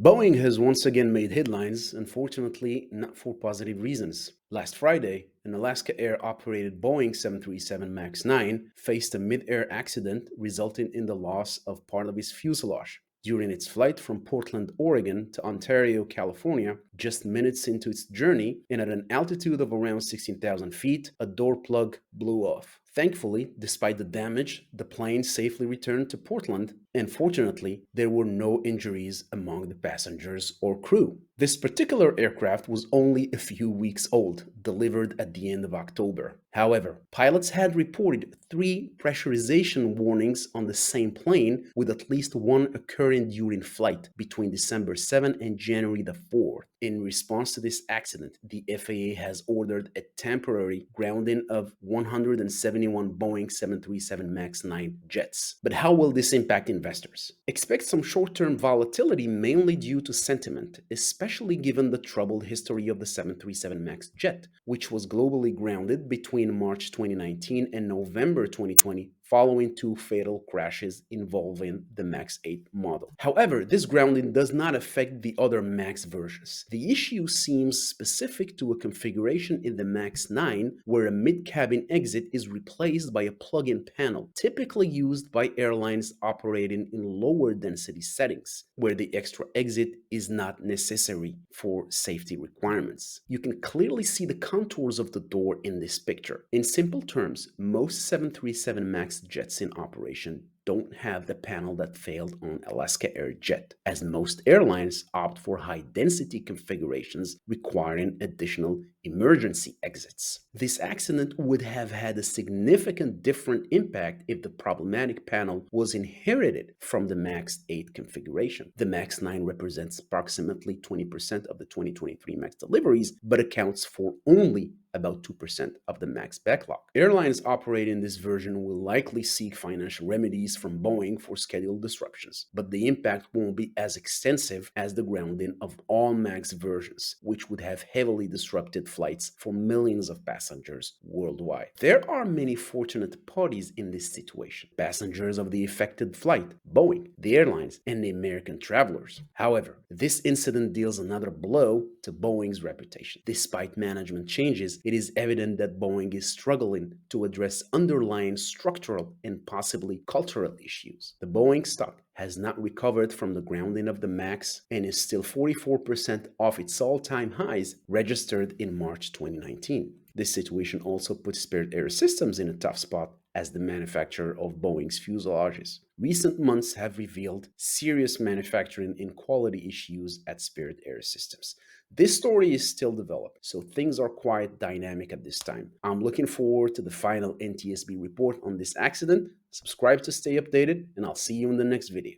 Boeing has once again made headlines, unfortunately not for positive reasons. Last Friday, an Alaska Air operated Boeing 737 MAX 9 faced a mid-air accident resulting in the loss of part of its fuselage. During its flight from Portland, Oregon to Ontario, California, just minutes into its journey and at an altitude of around 16,000 feet, a door plug blew off. Thankfully, despite the damage, the plane safely returned to Portland, and fortunately, there were no injuries among the passengers or crew. This particular aircraft was only a few weeks old, delivered at the end of October. However, pilots had reported 3 pressurization warnings on the same plane, with at least one occurring during flight between December 7 and January the 4th. In response to this accident, the FAA has ordered a temporary grounding of 171 Boeing 737 MAX 9 jets. But how will this impact investors? Expect some short-term volatility, mainly due to sentiment, especially given the troubled history of the 737 MAX jet, which was globally grounded between March 2019 and November 2020 following 2 fatal crashes involving the MAX 8 model. However, this grounding does not affect the other MAX versions. The issue seems specific to a configuration in the MAX 9 where a mid-cabin exit is replaced by a plug-in panel, typically used by airlines operating in lower density settings, where the extra exit is not necessary for safety requirements. You can clearly see the contours of the door in this picture. In simple terms, most 737 MAX jets in operation don't have the panel that failed on Alaska Air jet, as most airlines opt for high-density configurations requiring additional emergency exits. This accident would have had a significant different impact if the problematic panel was inherited from the MAX 8 configuration. The MAX 9 represents approximately 20% of the 2023 MAX deliveries, but accounts for only about 2% of the MAX backlog. Airlines operating this version will likely seek financial remedies from Boeing for schedule disruptions, but the impact won't be as extensive as the grounding of all MAX versions, which would have heavily disrupted flights for millions of passengers worldwide. There are many fortunate parties in this situation: passengers of the affected flight, Boeing, the airlines, and the American travelers. However, this incident deals another blow to Boeing's reputation. Despite management changes, it is evident that Boeing is struggling to address underlying structural and possibly cultural issues. The Boeing stock has not recovered from the grounding of the MAX and is still 44% off its all-time highs registered in March 2019. This situation also puts Spirit AeroSystems in a tough spot as the manufacturer of Boeing's fuselages. Recent months have revealed serious manufacturing and quality issues at Spirit AeroSystems. This story is still developing, so things are quite dynamic at this time. I'm looking forward to the final NTSB report on this accident. Subscribe to stay updated, and I'll see you in the next video.